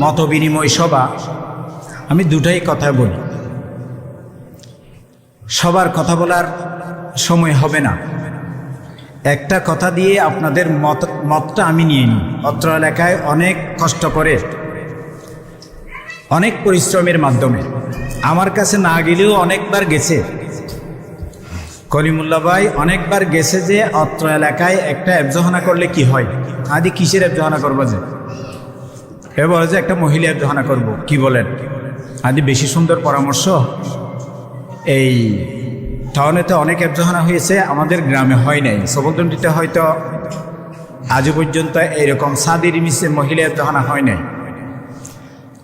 মতবিনিময় সভা, আমি দুটাই কথা বলি। সবার কথা বলার সময় হবে না। একটা কথা দিয়ে আপনাদের মতটা আমি নিয়ে নিই। অত্র এলাকায় অনেক কষ্ট করে, অনেক পরিশ্রমের মাধ্যমে, আমার কাছে না গেলেও অনেকবার গেছে, কলিমুল্লাহ ভাই অনেকবার গেছে যে অত্র এলাকায় একটা এফজহানা করলে কি হয়। আদি কিসের এফজহানা করবো, যে এ বলে যে একটা মহিলা এফজহানা করব, কি বলেন? আদি বেশি সুন্দর পরামর্শ। এই টাউনেতে অনেক এফজহানা হয়েছে, আমাদের গ্রামে হয় নাই। সবলদণ্ডিতে হয়তো আজও পর্যন্ত এইরকম সাদির মিশে মহিলা এফজহানা হয় নাই।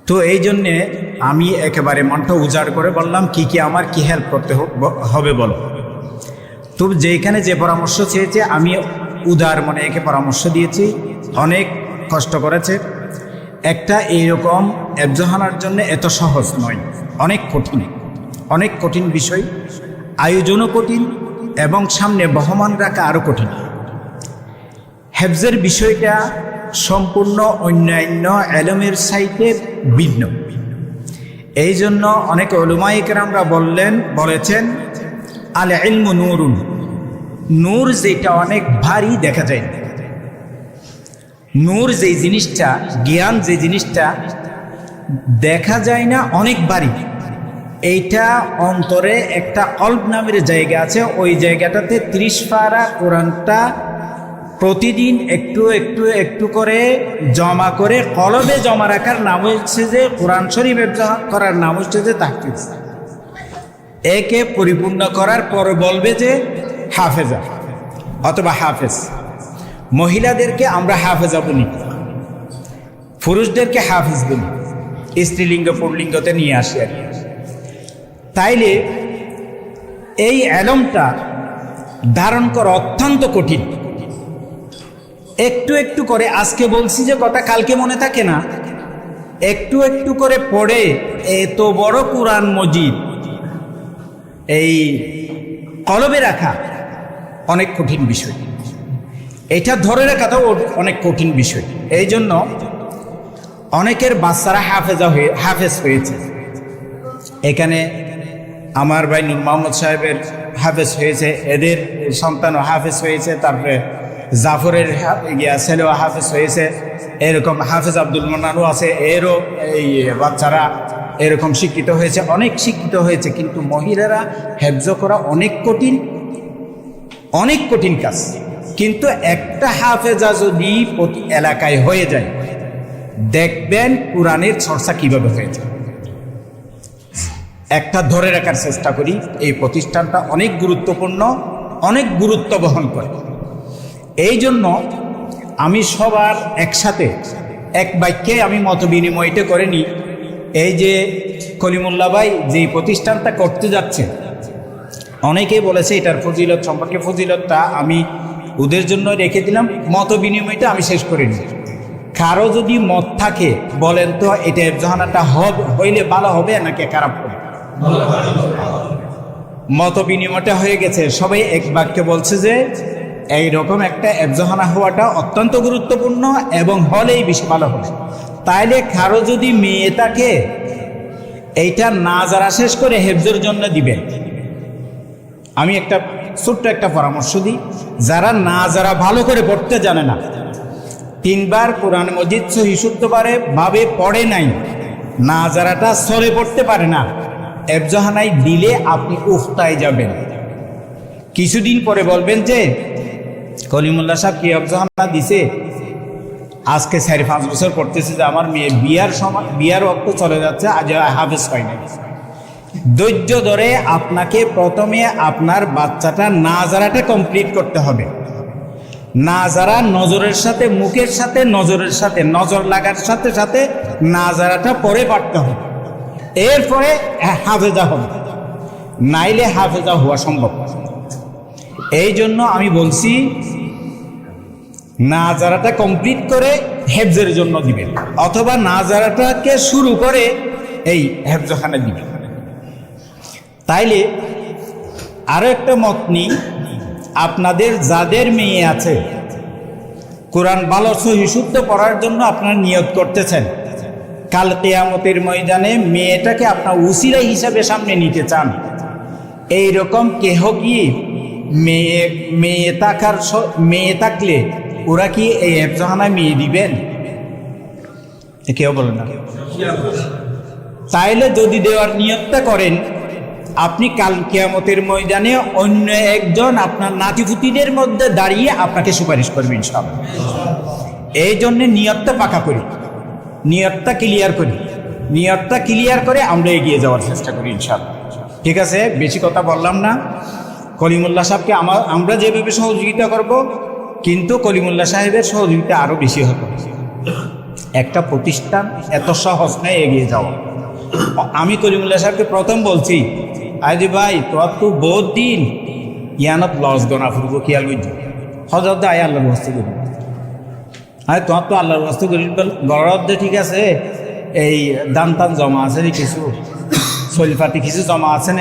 তো এই জন্যে আমি একেবারে মনটা উজাড় করে বললাম কি কি আমার কি হেল্প করতে হবে বলো। তো যেখানে যে পরামর্শ চেয়েছে আমি উদার মনে একে পরামর্শ দিয়েছি। অনেক কষ্ট করেছে। একটা এইরকম এফজহানার জন্য এত সহজ নয়, অনেক কঠিন, অনেক কঠিন বিষয়। আয়োজনও কঠিন এবং সামনে বহমান রাখা আরও কঠিন। হেফজের বিষয়টা সম্পূর্ণ অন্যান্য এলমের সাইটে ভিন্ন। এই জন্য অনেক উলামায়ে কেরামরা বলেছেন আল ইলমু নূরুন, নূর যেটা অনেক ভারী দেখা যায় না। নূর যে জিনিসটা, জ্ঞান যে জিনিসটা দেখা যায় না, অনেক ভারী। এইটা অন্তরে একটা কলব নামের জায়গা আছে, ওই জায়গাটাতে 30 পারা কোরআনটা প্রতিদিন একটু একটু একটু করে জমা করে কলবে জমা রাখার নাম হচ্ছে যে কোরআন শরীফ করার নাম হচ্ছে যে তাহফিজ। একে পরিপূর্ণ করার পর বলবে যে হাফেজা অথবা হাফেজ। মহিলাদেরকে আমরা হাফেজা বলি, পুরুষদেরকে হাফিজ বলি, স্ত্রীলিঙ্গ পুল্লিঙ্গতে নিয়ে আসি আর কি। তাইলে এই এলমটা ধারণ করা অত্যন্ত কঠিন। একটু একটু করে, আজকে বলছি যে কথা কালকে মনে থাকে না, একটু একটু করে পড়ে এত বড় কুরআন মজিদ এই কলবে রাখা অনেক কঠিন বিষয়। এটা ধরে রাখাটাও অনেক কঠিন বিষয়। এই জন্য অনেকের বাচ্চারা হাফেজ হয়েছে। এখানে আমার ভাই নূর মোহাম্মদ সাহেবের হাফেজ হয়েছে, এদের সন্তানও হাফেজ হয়েছে, তারপরে জাফরের ছেলেও হাফেজ হয়েছে, এরকম হাফেজ আব্দুল মান্নানও আছে, এরও এই বাচ্চারা এরকম শিক্ষিত হয়েছে, অনেক শিক্ষিত হয়েছে। কিন্তু মহিলারা হেফজ করা অনেক কঠিন, অনেক কঠিন কাজ। কিন্তু একটা হাফেজা যদি প্রতি এলাকায় হয়ে যায়, দেখবেন কোরআনের চর্চা কিভাবে হয়ে যায়। একটা ধরে রাখার চেষ্টা করি। এই প্রতিষ্ঠানটা অনেক গুরুত্বপূর্ণ, অনেক গুরুত্ব বহন করে। এই জন্য আমি সবার একসাথে এক বাক্যে আমি মত বিনিময়টা করে নিই। এই যে কলিমুল্লাহ ভাই যে প্রতিষ্ঠানটা করতে যাচ্ছে, অনেকেই বলেছে এটার ফজিলত সম্পর্কে, ফজিলতটা আমি ওদের জন্য রেখে দিলাম। মত বিনিময়টা আমি শেষ করে নিই। কারো যদি মত থাকে বলেন তো, এটা এফজহানাটা হইলে ভালো হবে নাকি খারাপ হবে? মত বিনিময়টা হয়ে গেছে, সবাই এক বাক্যে বলছে যে এইরকম একটা এফজহানা হওয়াটা অত্যন্ত গুরুত্বপূর্ণ এবং হলেই বেশি ভালো হবে। তাইলে কারো যদি মেয়ে থাকে, এইটা না যারা শেষ করে হেফজের জন্য দিবেন। আমি একটা ছোট্ট একটা পরামর্শ দিই, যারা ভালো করে পড়তে জানে না, 3 বার কোরআন মজিদ সহি শুদ্ধভাবে পড়ে নাই, না যারাটা সরে পড়তে পারে না, এফজহানায় দিলে আপনি উফতায় যাবেন। কিছুদিন পরে বলবেন যে কলিমুল্লাহ সাহেব কি এফজহানা দিছে, আজকে 4-5 বছর পড়তেছে যে আমার মেয়ে বিয়ার ওয়াক্ত চলে যাচ্ছে, আজ হাফেজ হয় না। ধৈর্য ধরে আপনাকে প্রথমে আপনার বাচ্চাটা নাজারাটা কমপ্লিট করতে হবে। নাজারা নজরের সাথে, মুখের সাথে, নজরের সাথে, নজর লাগার সাথে সাথে নাজারাটা পরে পাঠতে হবে, এরপরে হাফেজা হবে, নাইলে হাফেজা হওয়া সম্ভব। এই জন্য আমি বলছি নাজারাটা কমপ্লিট করে হেফজের জন্য দিবেন, অথবা নাজারাটাকে শুরু করে এই হেফজখানে দিবেন। তাইলে আরো একটা মত নিই, আপনাদের যাদের মেয়ে আছে কোরআন ভালো সহি শুদ্ধ পড়ার জন্য আপনারা নিয়ত করতেছেন, কাল কিয়ামতের ময়দানে মেয়েটাকে আপনার উসিলা হিসাবে সামনে নিতে চান, এইরকম কেহ কি মেয়ে থাকলে ওরা কি এই এফজাহানায় মেয়ে দিবেন? কেউ বলে না। তাইলে যদি দেওয়ার নিয়তটা করেন, আপনি কাল কিয়ামতের ময়দানে অন্য একজন আপনার নাতিপুতিদের মধ্যে দাঁড়িয়ে আপনাকে সুপারিশ করবেন সব। এই জন্য নিয়তটা পাকা করি, নিয়তটা ক্লিয়ার করে আমরা এগিয়ে যাওয়ার চেষ্টা করি ইনশাআল্লাহ। ঠিক আছে, বেশি কথা বললাম না। কলিমুল্লাহ সাহেবকে আমরা যেভাবে সহযোগিতা করব, কিন্তু কলিমুল্লাহ সাহেবের সহযোগিতা আরও বেশি হবে। একটা প্রতিষ্ঠান এত সহজ নয় এগিয়ে যাওয়া। আমি কলিমুল্লাহ সাহেবকে প্রথম বলছি, আইজি ভাই তোর তো বহুত দিন ইয়ানত লস গনা ফুরবো খেয়াল বুঝছি হজরত আয় আল্লাহর বস্তু করি, আরে তোমার তো আল্লাহর বস্তু করি গরদ ঠিক আছে, এই দান টান জমা আছে নি কিছু, শৈলপাতি কিছু জমা আছে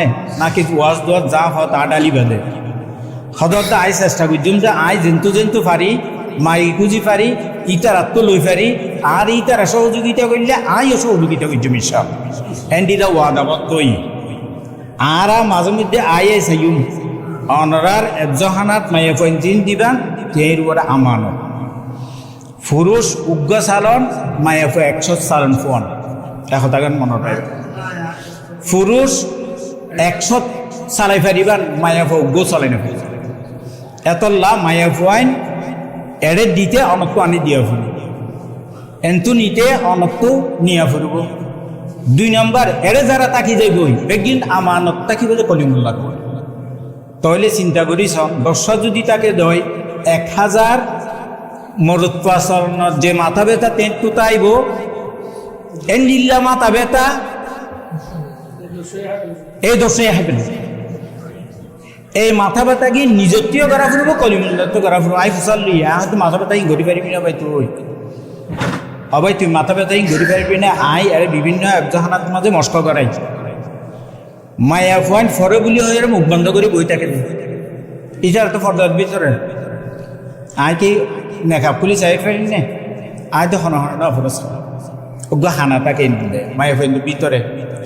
না কিছু ওয়াজ দোয়াজ যা হয় তা ডালি বেঁধে হজরত আয় চেষ্টা করছিলাম যে আয় জেন্তু পারি মাই খুঁজি পারি ইটার আত্ম লই পারি, আর ইটারা সহযোগিতা করলে আইও সহযোগিতা করছি মিশাল এন্ডিরা ওয়াদাবদ্ধই। আর মাঝে মধ্যে আয়ে সাইম অনরার একজহানাত মায়ে পঞ্চিন দিবান তের উপরে আমানত পুরুষ উগ্র সালন মায়ে 100 সালন ফোন এখন থাকেন মনে রাখ, পুরুষ 100 চালাই ফারিবান মায়ে উগ্র চালাই না এতল্লা মায়ে ফাইন এড়ে দিতে অনক্ত আনি দিয়া ফুরব, এন্তু নিতে অনক্ত নিয়া ফুরব। 2 নম্বর এড়ে যারা তাকি যাইবই একদিন আমানত তাকি বলে কলিমুল্লাহ করে, তাহলে চিন্তা করিস বর্ষা যদি তাকে দয় 1000 মরদ পাচরণর যে মাথা ব্যথা তেঁতু তাইব এন্ডিল্লা মাথা ব্যথা এই দোষে হাঁটবে। এই মাথা ব্যথা কি নিজত্বও করা ফুরব কলিমুল্লাহ তো করা ফুরব। আই ফুসাল্লি হয়তো মাথা ব্যথা ঘুরি পারবি না ভাই, তুই ভাই তুই মাথা ব্যথা ঘুরি পারবি না। আই আরে বিভিন্ন একজহানাত মাঝে মস্ক করাই মায়া পয়েন্ট ফরে বলি হয়ে মুখ বন্ধ করে বই থাকে ইটার তো ফর্দার ভিতরে আয় কি মেকআপ খুলি চাই ফেরি নে আয় তো হন হন অফরস উগ্র হানা তাকে মায়া পয়েন্ট ভিতরে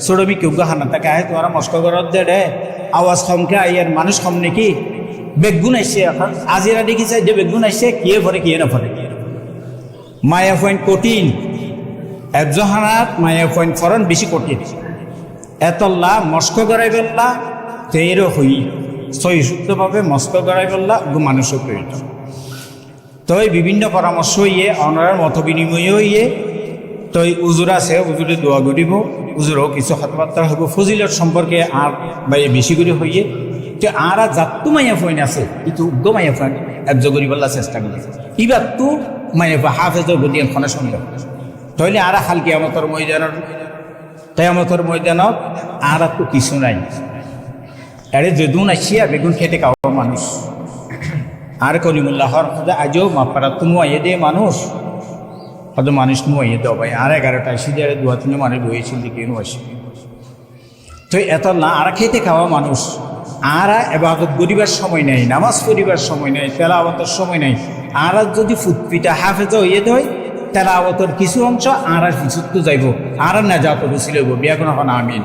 ছোড়বি কি উগ্র হানা তাকে আয় তোমার মস্ক করার দে রে আওয়াজ কমকে আইয়ার মানুষ কম নাকি বেগুন আসছে এখন আজিরা দেখি চাই যে বেগুন আসছে কিয়ে ফরে কিয়ে না ফরে মায়া পয়েন্ট কঠিন একজহানাত মায়া পয়েন্ট ফরন বেশি কঠিন এতল্লা মস্ক গড়াই ফেললা তেরো হই সহিষ্ণুভাবে মস্ক গড়াই ফেললা মানুষও প্রয়োজন। তো এই বিভিন্ন পরামর্শ ইয়ে অনার মত বিনিময় ইয়ে তো উজুর আছে উজুরে দোয়া করিব, উজুরও কিছু কথাবার্তা হব ফজিলত সম্পর্কে আর ভাই বেশি করে হইয়ে তো আর যাত্তু মাইয়া ফইন আছে কিন্তু উগ্র মাইয়া ফইন একজ করিবল্লা চেষ্টা করি ইবার তো মাইয়া হাফেজ গদিয়ান খনে সন্দেহ তাহলে আর হাল কেয়ামতের ময়দানত আর তো কিছু নাই। আরে যেদুন আসিয়া বেগুন খেতে খাওয়া মানুষ আর কলিমুল্লাহর আজও মাপারা তো মুয়ে দে মানুষ হয়তো মানুষ মুয়ে দেও ভাই আর 11টা আসি দিয়ে 2-3 মানুষ বইয়েছিল কেন আসি তো এত না আর খেতে খাওয়া মানুষ আর এবাদত গরিবার সময় নেই, নামাজ পড়িবার সময় নেই, তেলাওয়াতের সময় নেই। আর যদি ফুটপিটা হাফেজ হইয়ে দেয় তেলাওয়াতের কিছু অংশ আর কিছু তো যাইব আর না যা তো ছিল বিয়া কোনো আমিন।